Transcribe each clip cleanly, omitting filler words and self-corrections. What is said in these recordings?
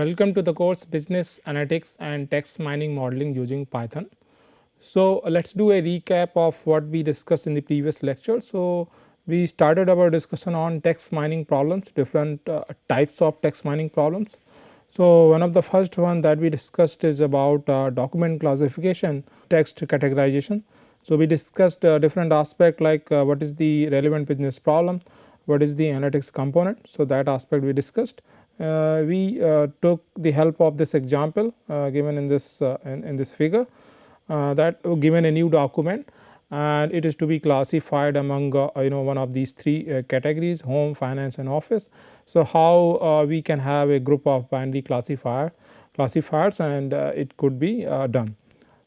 Welcome to the course Business Analytics and Text Mining Modeling using Python. So, let us do a recap of what we discussed in the previous lecture. So, we started our discussion on text mining problems, different types of text mining problems. So, one of the first one that we discussed is about document classification, text categorization. So, we discussed different aspect like what is the relevant business problem, what is the analytics component. So, that aspect we discussed. We took the help of this example given in this figure that given a new document and it is to be classified among one of these three categories: home, finance and office. So, how we can have a group of binary classifiers and it could be done.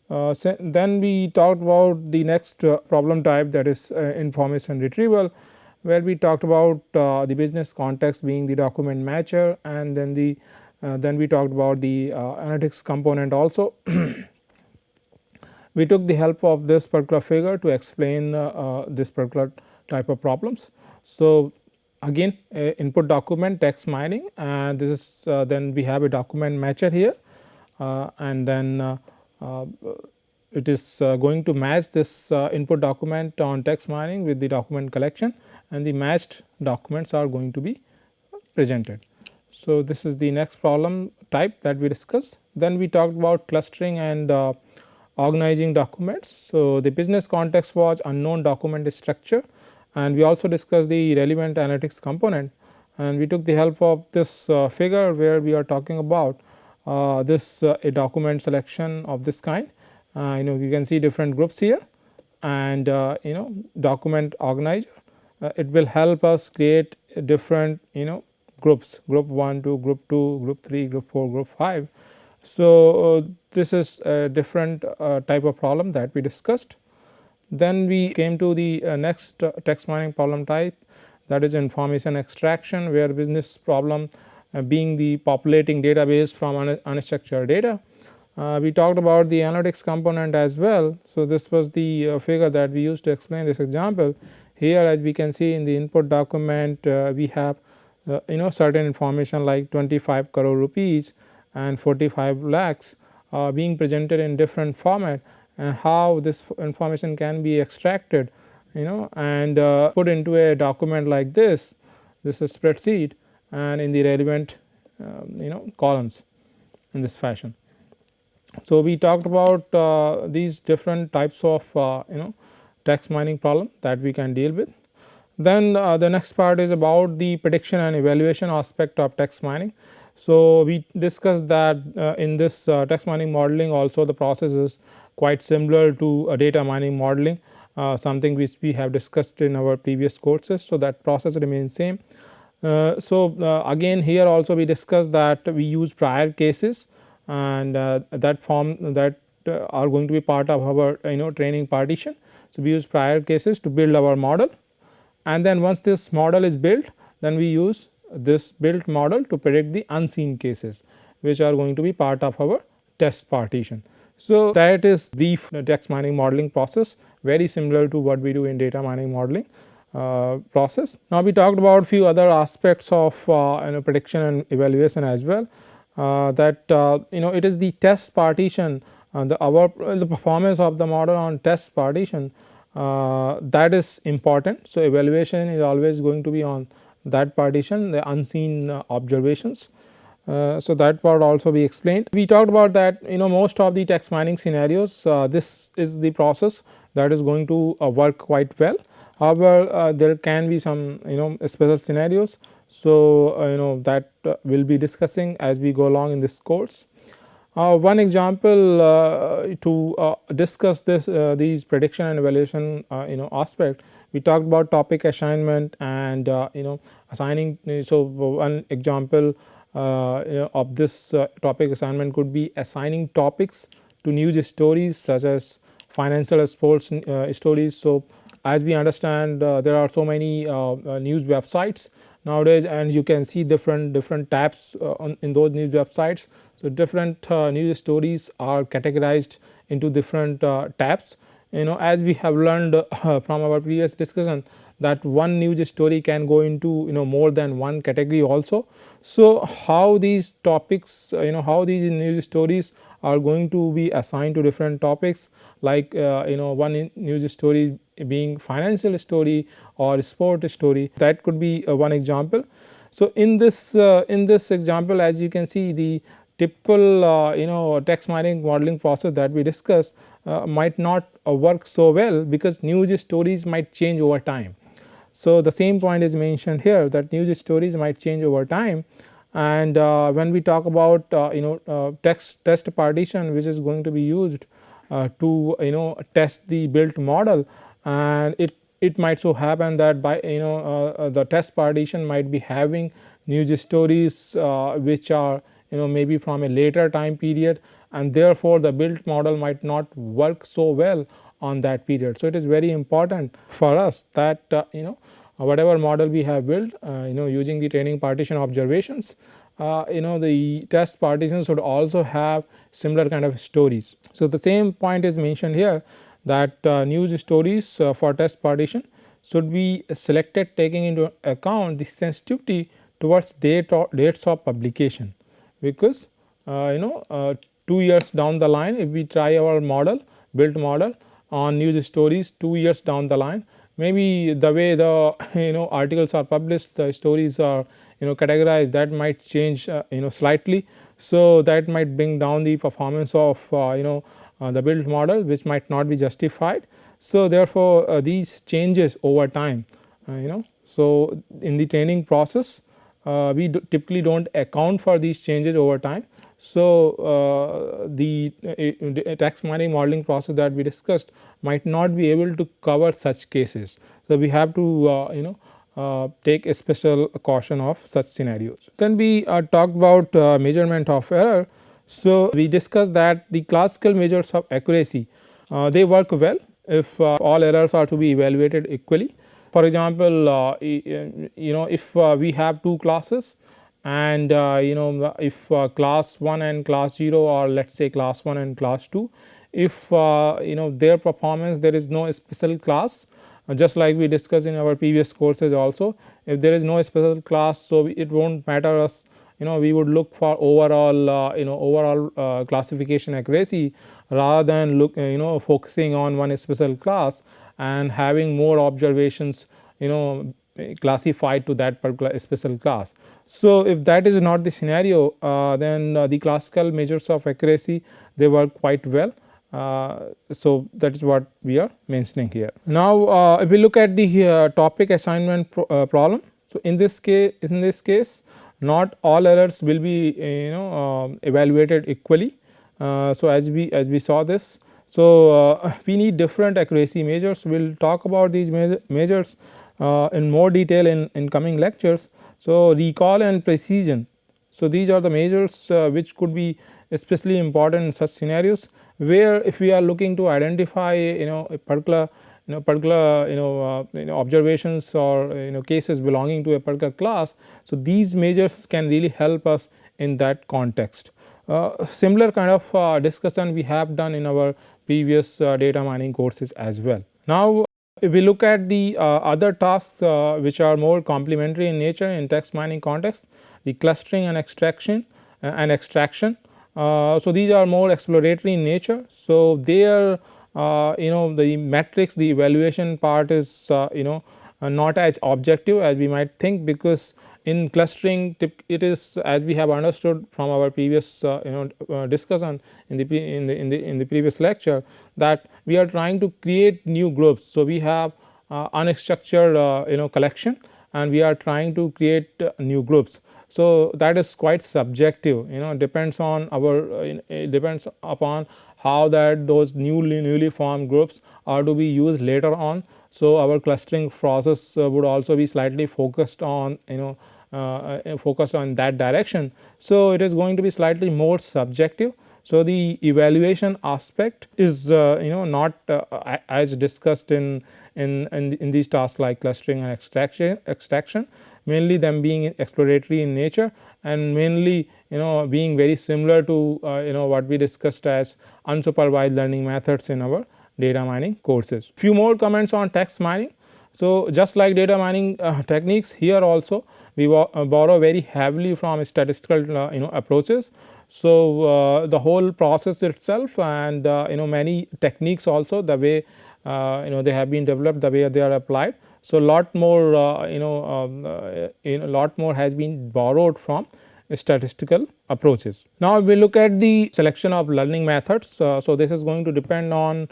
Then we talked about the next problem type, that is information retrieval, where we talked about the business context being the document matcher, and then we talked about the analytics component also. We took the help of this particular figure to explain this particular type of problems. So, again input document text mining, and this is then we have a document matcher here, and then it is going to match this input document on text mining with the document collection, and the matched documents are going to be presented. So, this is the next problem type that we discussed. Then we talked about clustering and organizing documents. So, the business context was unknown document structure, and we also discussed the relevant analytics component, and we took the help of this figure where we are talking about this a document selection of this kind. You can see different groups here, and document organizer. It will help us create different groups, group 1 to group 2, group 3, group 4, group 5. So, this is a different type of problem that we discussed. Then we came to the next text mining problem type, that is information extraction, where business problem being the populating database from unstructured data. We talked about the analytics component as well. So, this was the figure that we used to explain this example. Here, as we can see in the input document, we have certain information like 25 crore rupees and 45 lakhs being presented in different format, and how this information can be extracted and put into a document like this. This is spreadsheet, and in the relevant columns in this fashion. So, we talked about these different types of text mining problem that we can deal with. Then the next part is about the prediction and evaluation aspect of text mining. So, we discussed that in this text mining modeling also the process is quite similar to data mining modeling, something which we have discussed in our previous courses. So, that process remains same. Again here also we discussed that we use prior cases, and that form that are going to be part of our training partition. So, we use prior cases to build our model, and then once this model is built, then we use this built model to predict the unseen cases, which are going to be part of our test partition. So, that is brief text mining modeling process, very similar to what we do in data mining modeling process. Now, we talked about few other aspects of prediction and evaluation as well, that it is the test partition, the performance of the model on test partition that is important. So, evaluation is always going to be on that partition, the unseen observations. So, that part also we explained. We talked about that most of the text mining scenarios, this is the process that is going to work quite well. However, there can be some special scenarios. So, that we will be discussing as we go along in this course. One example to discuss this these prediction and evaluation aspect, we talked about topic assignment and assigning. So, one example of this topic assignment could be assigning topics to news stories such as financial sports stories. So, as we understand there are so many news websites nowadays, and you can see different tabs in those news websites. So, different news stories are categorized into different tabs. As we have learned from our previous discussion, that one news story can go into more than one category also. So, how these topics how these news stories are going to be assigned to different topics, like one news story being financial story or sport story, that could be one example. So, in this example, as you can see, the typical text mining modeling process that we discussed might not work so well, because news stories might change over time. So, the same point is mentioned here, that news stories might change over time, and when we talk about test partition, which is going to be used to test the built model, and it might so happen that by the test partition might be having news stories which are maybe from a later time period, and therefore, the built model might not work so well on that period. So, it is very important for us that whatever model we have built using the training partition observations, the test partitions should also have similar kind of stories. So, the same point is mentioned here, that news stories for test partition should be selected taking into account the sensitivity towards dates of publication, because 2 years down the line, if we try our model built model on news stories 2 years down the line, maybe the way the articles are published, the stories are categorized, that might change slightly. So, that might bring down the performance of the built model, which might not be justified. So, therefore, these changes over time so in the training process we typically do not account for these changes over time. So, the text mining modeling process that we discussed might not be able to cover such cases. So, we have to take a special caution of such scenarios. Then we talked about measurement of error. So, we discussed that the classical measures of accuracy they work well if all errors are to be evaluated equally. For example, if we have two classes, and if class 1 and class 0, or let us say class 1 and class 2, if their performance, there is no special class, just like we discussed in our previous courses also, if there is no special class, so it will not matter us, we would look for overall overall classification accuracy, rather than look focusing on one special class and having more observations classified to that particular special class. So, if that is not the scenario, then the classical measures of accuracy, they work quite well. So, that is what we are mentioning here. Now, if we look at the topic assignment problem. So, in this case not all errors will be evaluated equally. So, as we saw this. So, we need different accuracy measures. We will talk about these measures in more detail in coming lectures. So, recall and precision. So, these are the measures which could be especially important in such scenarios, where if we are looking to identify a particular observations or cases belonging to a particular class. So, these measures can really help us in that context. Similar kind of discussion we have done in our previous data mining courses as well. Now, if we look at the other tasks which are more complementary in nature in text mining context, the clustering and extraction. So, these are more exploratory in nature. So, there the metrics, the evaluation part is not as objective as we might think, because in clustering it is, as we have understood from our previous discussion in the previous lecture, that we are trying to create new groups. So, we have unstructured collection, and we are trying to create new groups. So, that is quite subjective, depends on our depends upon how that those newly formed groups are to be used later on. So, our clustering process would also be slightly focused on focused on that direction. So, it is going to be slightly more subjective. So, the evaluation aspect is not as discussed in these tasks like clustering and extraction, mainly them being exploratory in nature, and mainly being very similar to what we discussed as unsupervised learning methods in our data mining courses. Few more comments on text mining. So, just like data mining techniques, here also we borrow very heavily from statistical approaches. So, the whole process itself and many techniques also, the way they have been developed, the way they are applied. So, lot more lot more has been borrowed from statistical approaches. Now, we look at the selection of learning methods. So, this is going to depend on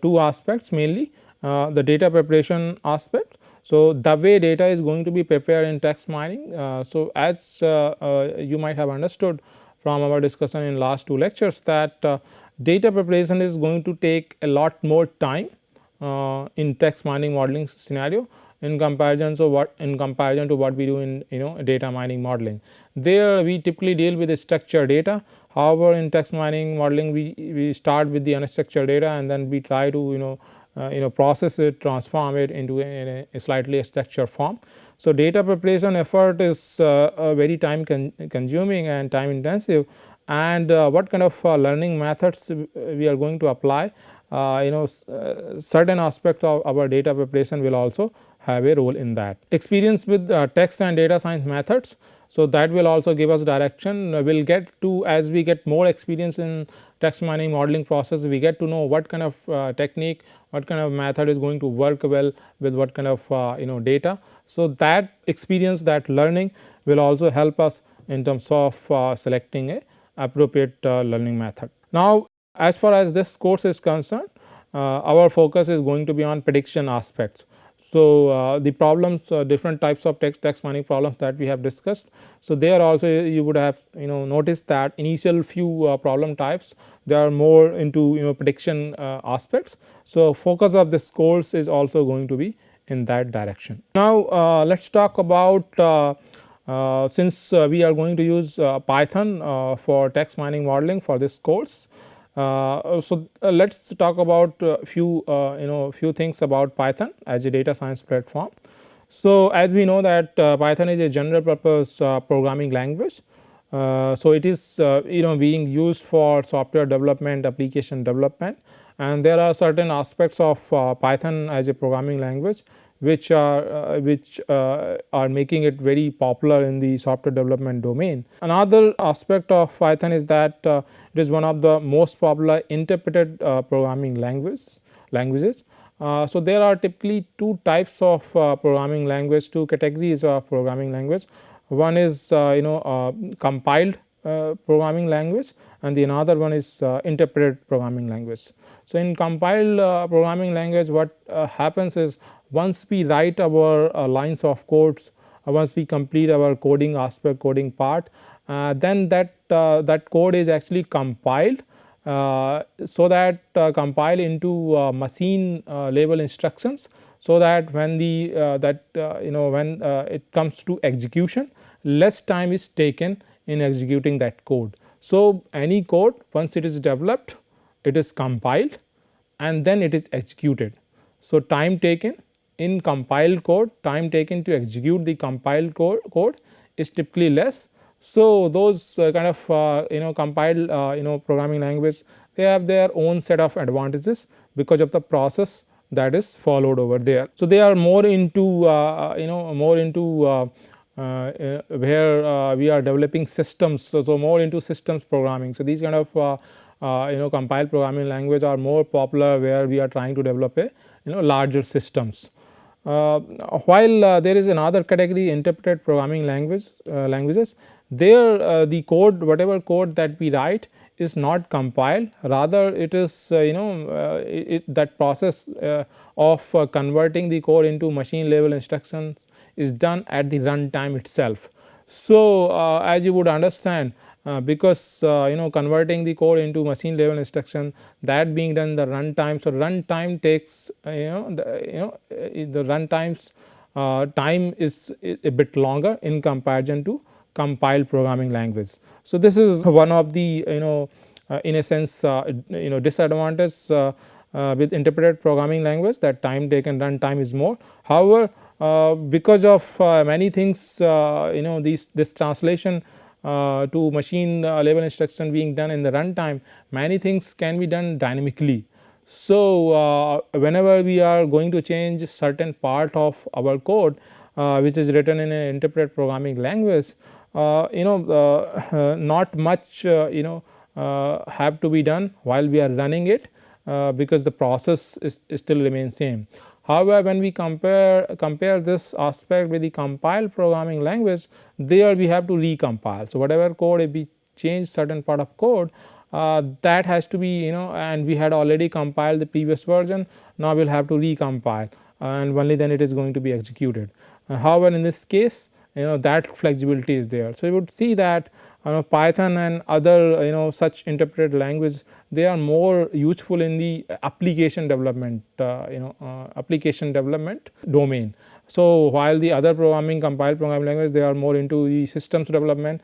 two aspects, mainly the data preparation aspect. So, the way data is going to be prepared in text mining. So, as you might have understood from our discussion in last two lectures, that data preparation is going to take a lot more time in text mining modeling scenario in comparison to what we do in data mining modeling. There we typically deal with the structured data. However, in text mining modeling we start with the unstructured data and then we try to process it, transform it into a slightly structured form. So, data preparation effort is very time consuming and time intensive, and what kind of learning methods we are going to apply, certain aspect of our data preparation will also have a role in that. Experience with text and data science methods. So, that will also give us direction. We will get to, as we get more experience in text mining modeling process, we get to know what kind of technique, what kind of method is going to work well with what kind of data. So, that experience, that learning will also help us in terms of selecting a appropriate learning method. Now, as far as this course is concerned, our focus is going to be on prediction aspects. So, the problems, different types of text mining problems that we have discussed. So, there also you would have noticed that initial few problem types, they are more into prediction aspects. So, focus of this course is also going to be in that direction. Now, let us talk about since we are going to use Python for text mining modeling for this course. So, let us talk about few things about Python as a data science platform. So, as we know that Python is a general purpose programming language. So, it is being used for software development, application development, and there are certain aspects of Python as a programming language which are making it very popular in the software development domain. Another aspect of Python is that it is one of the most popular interpreted programming languages. So, there are typically two types of programming language, two categories of programming language. One is compiled programming language and the another one is interpreted programming language. So, in compiled programming language, what happens is, once we write our lines of codes, once we complete our coding aspect, coding part, then that code is actually compiled, so that compile into machine level instructions, so that when the when it comes to execution, less time is taken in executing that code. So, any code, once it is developed, it is compiled and then it is executed. So, time taken in compiled code, time taken to execute the compiled code is typically less. So, those kind of compiled programming language, they have their own set of advantages because of the process that is followed over there. So, they are more into where we are developing systems. So, more into systems programming. So, these kind of compiled programming language are more popular where we are trying to develop a larger systems. While there is another category, interpreted programming languages, there the code, whatever code that we write is not compiled, rather it is that process of converting the code into machine level instructions is done at the runtime itself. So, as you would understand, because converting the code into machine level instruction, that being done the runtime. So, runtime takes the runtimes time is a bit longer in comparison to compiled programming language. So, this is one of the in a sense disadvantage with interpreted programming language, that time taken, runtime is more. However, because of many things this translation to machine level instruction being done in the runtime, many things can be done dynamically. So, whenever we are going to change certain part of our code which is written in an interpreted programming language, not much have to be done while we are running it because the process is still remains same. However, when we compare this aspect with the compiled programming language, there we have to recompile. So, whatever code, if we change certain part of code, that has to be, and we had already compiled the previous version, now we will have to recompile and only then it is going to be executed. However, in this case, that flexibility is there. So, you would see that Python and other such interpreted language, they are more useful in the application development application development domain. So, while the other compiled programming language, they are more into the systems development,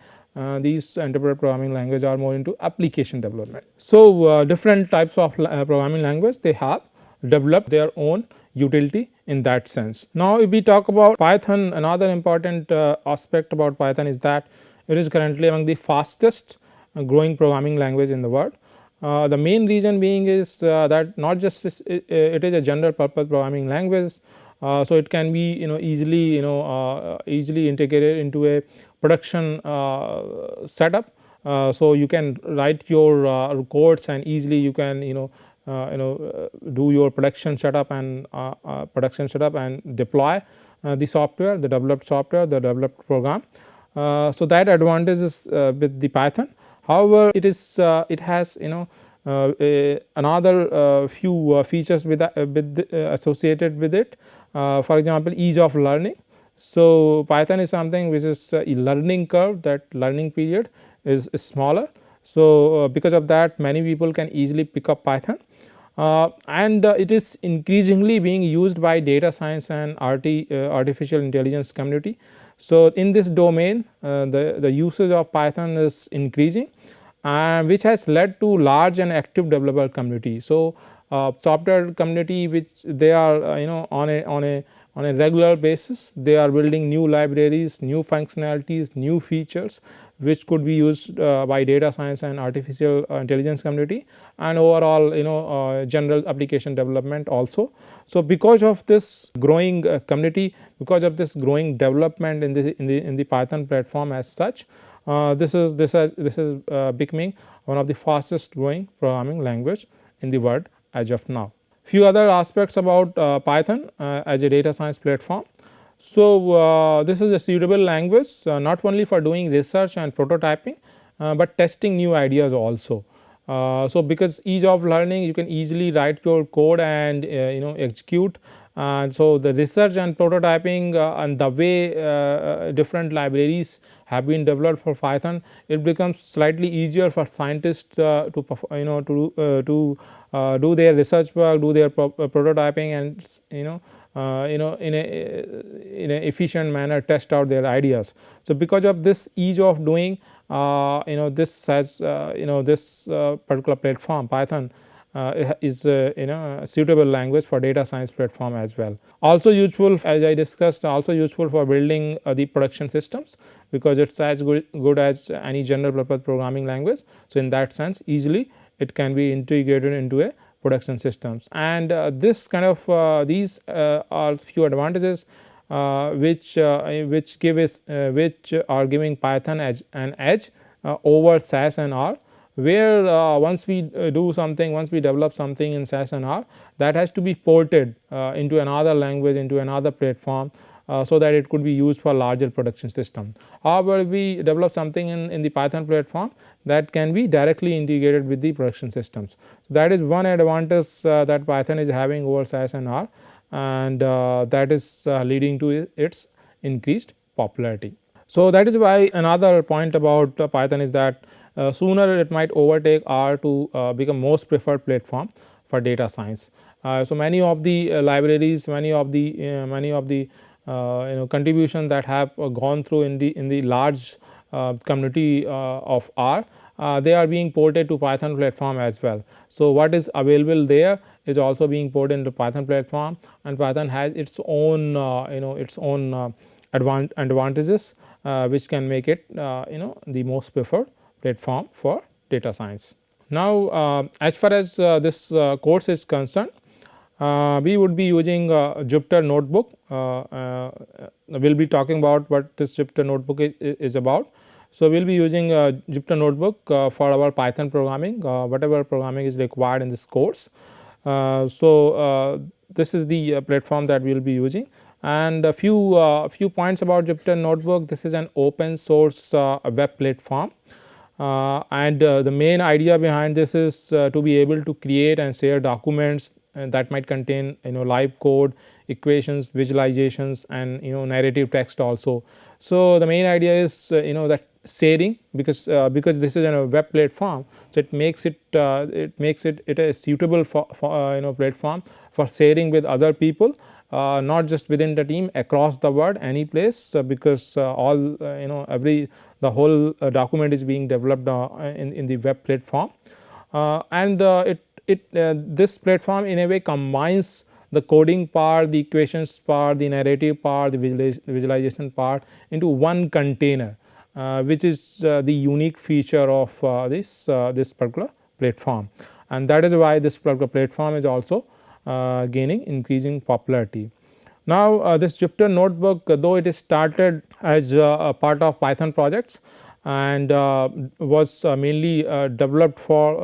these interpreted programming language are more into application development. So, different types of programming language, they have developed their own utility in that sense. Now, if we talk about Python, another important aspect about Python is that it is currently among the fastest growing programming language in the world. The main reason being is that not just it is a general purpose programming language. So, it can be easily easily integrated into a production setup. So, you can write your codes and easily you can do your production setup and deploy the software, the developed program. So, that advantage is with the Python. However, it has another few features associated with it. For example, ease of learning. So, Python is something which is a learning curve, that learning period is smaller. So, because of that, many people can easily pick up Python. And it is increasingly being used by data science and artificial intelligence community. So, in this domain the usage of Python is increasing, which has led to large and active developer community. So, software community which they are on a regular basis, they are building new libraries, new functionalities, new features which could be used by data science and artificial intelligence community, and overall general application development also. So, because of this growing community, because of this growing development in the Python platform as such, this is becoming one of the fastest growing programming language in the world as of now. Few other aspects about Python as a data science platform. So, this is a suitable language not only for doing research and prototyping, but testing new ideas also. So, because ease of learning, you can easily write your code and execute. And so, the research and prototyping and the way different libraries have been developed for Python, it becomes slightly easier for scientists to do their research work, do their prototyping, and in a efficient manner test out their ideas. So, because of this ease of doing, this has this particular platform Python is a suitable language for data science platform as well. Also useful, as I discussed, also useful for building the production systems, because it is as good as any general purpose programming language. So, in that sense, easily it can be integrated into a production systems, and this kind of these are few advantages which are giving Python as an edge over SAS and R, where once we do something, once we develop something in SAS and R, that has to be ported into another language, into another platform, so that it could be used for larger production system. However, if we develop something in the Python platform, that can be directly integrated with the production systems. So, that is one advantage that Python is having over SAS and R, and that is leading to its increased popularity. So, that is why another point about Python is that sooner it might overtake R to become most preferred platform for data science. So, many of the libraries, many of the contributions that have gone through in the large community of R, they are being ported to Python platform as well. So, what is available there is also being ported into Python platform, and Python has its own advantages which can make it the most preferred platform for data science. Now, as far as this course is concerned, we would be using Jupyter Notebook. We will be talking about what this Jupyter Notebook is about. So, we will be using Jupyter Notebook for our Python programming, whatever programming is required in this course. This is the platform that we will be using, and a few points about Jupyter Notebook. This is an open source web platform. The main idea behind this is to be able to create and share documents that might contain live code, equations, visualizations, and narrative text also. So, the main idea is that sharing, because this is a web platform, so it makes it a suitable for platform for sharing with other people, not just within the team, across the world, any place, because all the whole document is being developed in the web platform, and this platform in a way combines the coding part, the equations part, the narrative part, the visualization part into one container, which is the unique feature of this particular platform, and that is why this particular platform is also gaining increasing popularity. Now, this Jupyter Notebook, though it is started as a part of Python projects and was mainly developed for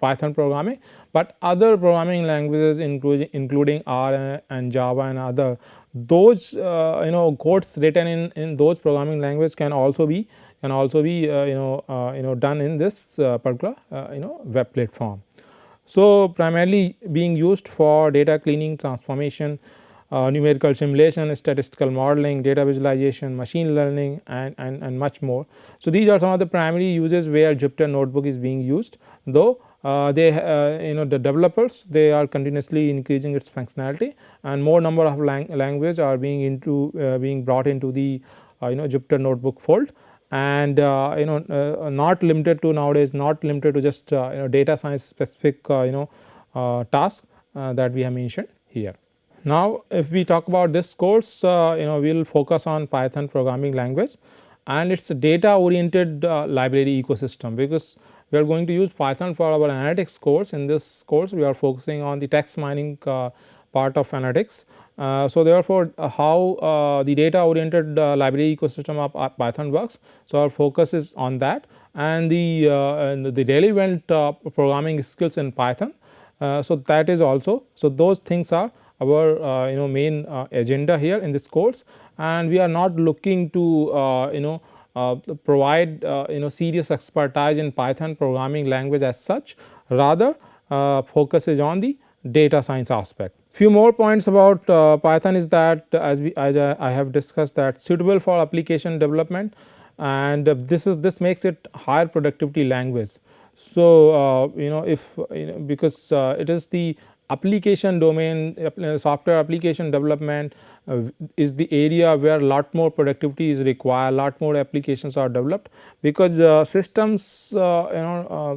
Python programming, but other programming languages including R and Java and other, those codes written in those programming languages can also be done in this particular web platform. So, primarily being used for data cleaning, transformation, numerical simulation, statistical modeling, data visualization, machine learning, and much more. So, these are some of the primary uses where Jupyter Notebook is being used, though the developers, they are continuously increasing its functionality, and more number of languages are being brought into the Jupyter Notebook fold, and not limited to nowadays, not limited to just data science specific tasks that we have mentioned here. Now, if we talk about this course, we will focus on Python programming language and its data oriented library ecosystem, because we are going to use Python for our analytics course. In this course, we are focusing on the text mining part of analytics. So, therefore, how the data oriented library ecosystem of Python works. So, our focus is on that, and the relevant programming skills in Python. So, that is also, so those things are our main agenda here in this course, and we are not looking to provide serious expertise in Python programming language as such, rather focus is on the data science aspect. Few more points about Python is that, as I have discussed, that suitable for application development, and this makes it higher productivity language. So, if because it is the application domain, software application development is the area where lot more productivity is required, lot more applications are developed, because systems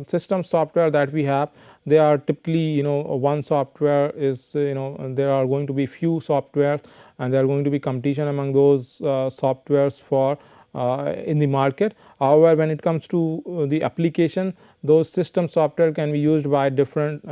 system software that we have, they are typically one software is there are going to be few softwares, and there are going to be competition among those softwares for in the market. However, when it comes to the application, those system software can be used by different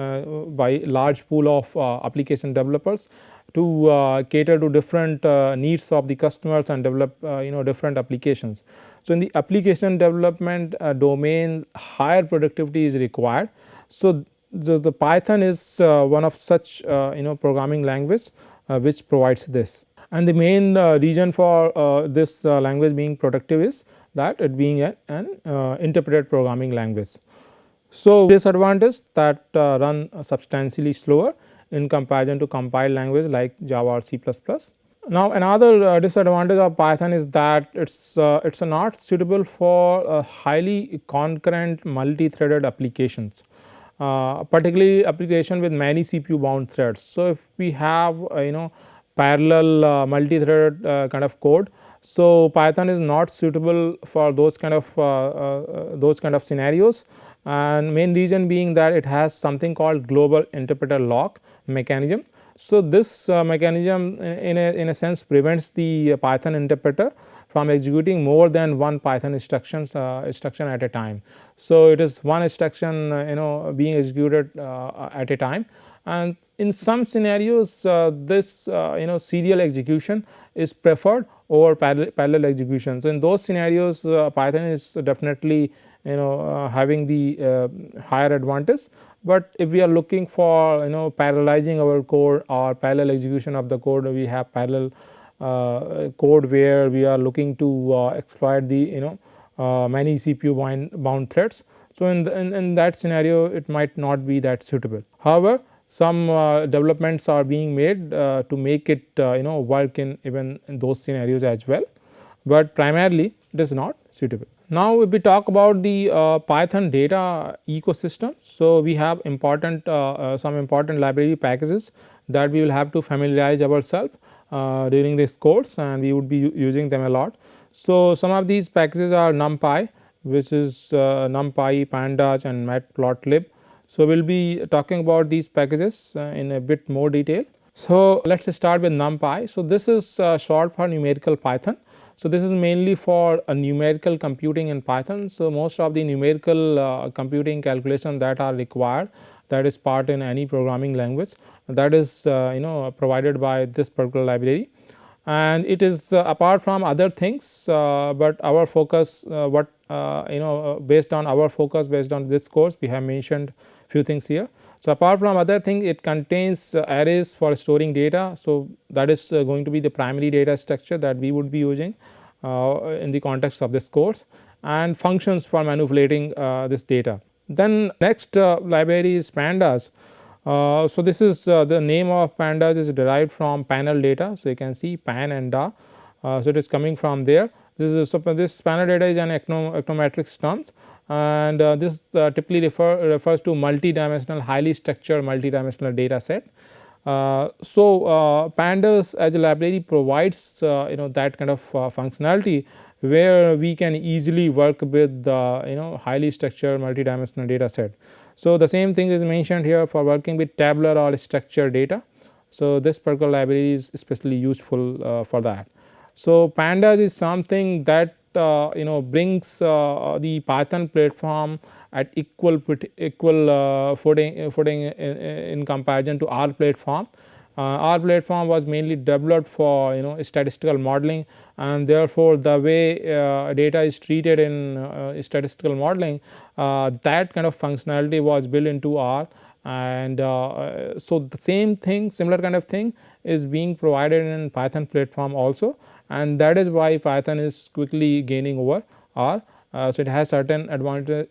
by large pool of application developers to cater to different needs of the customers and develop different applications. So, in the application development domain, higher productivity is required. So, the Python is one of such programming language which provides this, and the main reason for this language being productive is that it being an interpreted programming language. So, disadvantage that run substantially slower in comparison to compiled language like Java or C++. Now, another disadvantage of Python is that it's not suitable for highly concurrent multi-threaded applications, particularly application with many CPU bound threads. So, if we have parallel multi-threaded kind of code, so Python is not suitable for those kind of scenarios, and main reason being that it has something called global interpreter lock mechanism. So, this mechanism in a sense prevents the Python interpreter from executing more than one Python instruction at a time. So, it is one instruction being executed at a time, and in some scenarios this serial execution is preferred over parallel execution. So, in those scenarios Python is definitely having the higher advantage, but if we are looking for parallelizing our code or parallel execution of the code, we have parallel code where we are looking to exploit the many CPU bound threads. So, in that scenario it might not be that suitable. However, some developments are being made to make it work in even in those scenarios as well, but primarily it is not suitable. Now, if we talk about the Python data ecosystem, so we have important some important library packages that we will have to familiarize ourselves during this course, and we would be using them a lot. So, some of these packages are NumPy, which is NumPy, Pandas and Matplotlib. So, we will be talking about these packages in a bit more detail. So, let us start with NumPy. So, this is short for numerical Python. So, this is mainly for numerical computing in Python. So, most of the numerical computing calculation that are required, that is part in any programming language, that is provided by this particular library, and it is apart from other things, but our focus based on our focus based on this course we have mentioned few things here. So, apart from other things, it contains arrays for storing data. So, that is going to be the primary data structure that we would be using in the context of this course, and functions for manipulating this data. Then next library is Pandas. So, this is the name of Pandas is derived from panel data. So, you can see pan and da. So, it is coming from there. This is this panel data is an econometrics terms, and this typically refers to multi-dimensional highly structured multi-dimensional data set. So, Pandas as a library provides that kind of functionality where we can easily work with highly structured multi-dimensional data set. So, the same thing is mentioned here for working with tabular or structured data. So, this particular library is especially useful for that. So, Pandas is something that brings the Python platform at equal footing in comparison to R platform. R platform was mainly developed for statistical modeling, and therefore, the way data is treated in statistical modeling, that kind of functionality was built into R, and so the same thing, similar kind of thing is being provided in Python platform also, and that is why Python is quickly gaining over R. So, it has certain advantages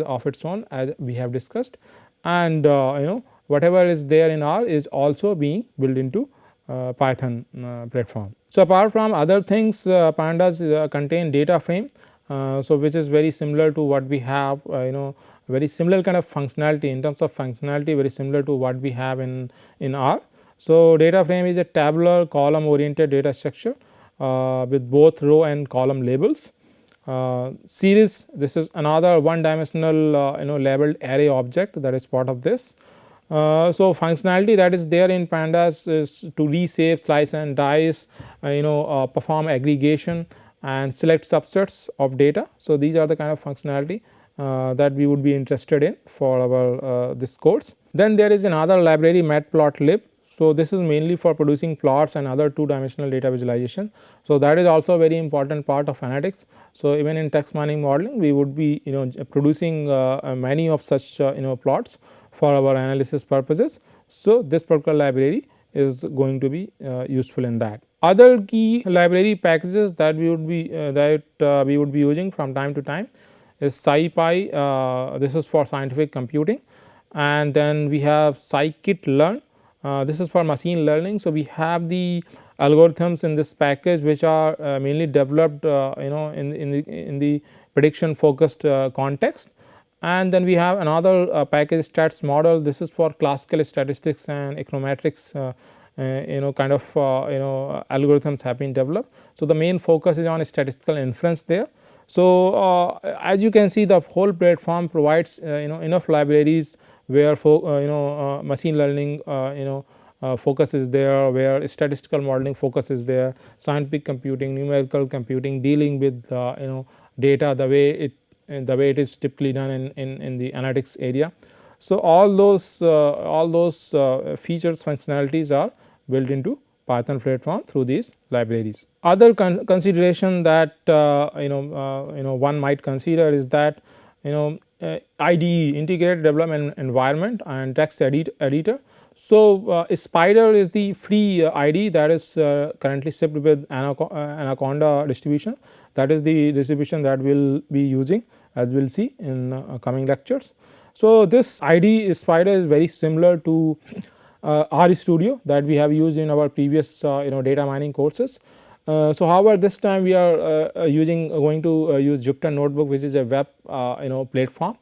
of its own as we have discussed, and whatever is there in R is also being built into Python platform. So, apart from other things, Pandas contain data frame, so which is very similar to what we have very similar kind of functionality in terms of functionality, very similar to what we have in R. So, data frame is a tabular column oriented data structure with both row and column labels. Series, this is another one dimensional labeled array object that is part of this. So, functionality that is there in Pandas is to reshape, slice and dice, perform aggregation and select subsets of data. So, these are the kind of functionality that we would be interested in for our this course. Then there is another library Matplotlib. So, this is mainly for producing plots and other two dimensional data visualization. So, that is also a very important part of analytics. So, even in text mining modeling we would be producing many of such plots for our analysis purposes. So, this particular library is going to be useful in that. Other key library packages that we would be using from time to time is SciPy, this is for scientific computing, and then we have scikit-learn, this is for machine learning. So, we have the algorithms in this package which are mainly developed in the prediction focused context, and then we have another package stats model. This is for classical statistics and econometrics kind of algorithms have been developed. So, the main focus is on statistical inference there. So, as you can see, the whole platform provides enough libraries where machine learning focus is there, where statistical modeling focus is there, scientific computing, numerical computing, dealing with data the way it is typically done in the analytics area. So, all those features functionalities are built into Python platform through these libraries. Other consideration that one might consider is that IDE, integrated development environment, and text editor. So, Spyder is the free IDE that is currently shipped with Anaconda distribution. That is the distribution that we will be using, as we will see in coming lectures. So, this IDE Spyder is very similar to RStudio that we have used in our previous data mining courses. So, however, this time we are going to use Jupyter Notebook, which is a web platform.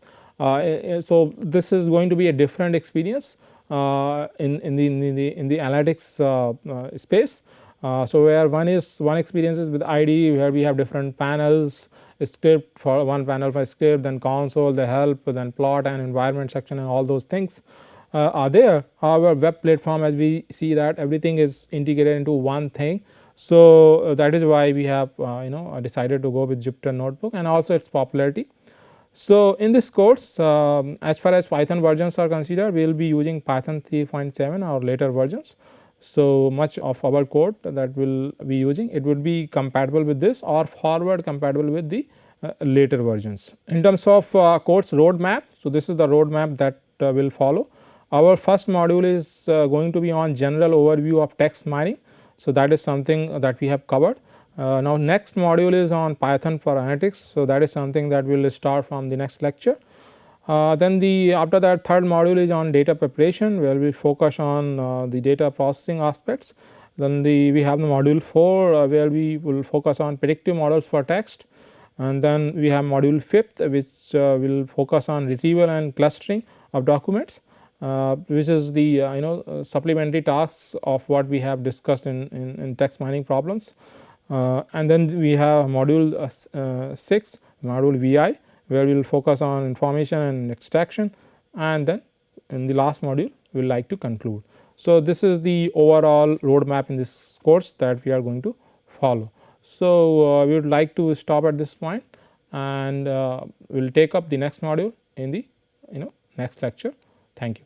So, this is going to be a different experience in the analytics space. So, where one experience is with IDE, where we have different panels, script for one panel for script, then console, the help, then plot and environment section, and all those things are there. However, web platform, as we see that everything is integrated into one thing. So, that is why we have decided to go with Jupyter Notebook, and also its popularity. So, in this course, as far as Python versions are considered, we will be using Python 3.7 or later versions. So, much of our code that we will be using, it would be compatible with this or forward compatible with the later versions. In terms of course roadmap, so this is the roadmap that will follow. Our first module is going to be on general overview of text mining. So, that is something that we have covered. Now, next module is on Python for analytics. So, that is something that we will start from the next lecture. Then after that, third module is on data preparation, where we focus on the data processing aspects. Then we have the module 4 where we will focus on predictive models for text, and then we have module 5th, which will focus on retrieval and clustering of documents, which is the supplementary tasks of what we have discussed in text mining problems. And then we have module 6, module VI, where we will focus on information and extraction, and then in the last module we will like to conclude. So, this is the overall roadmap in this course that we are going to follow. So, we would like to stop at this point, and we will take up the next module in the next lecture. Thank you.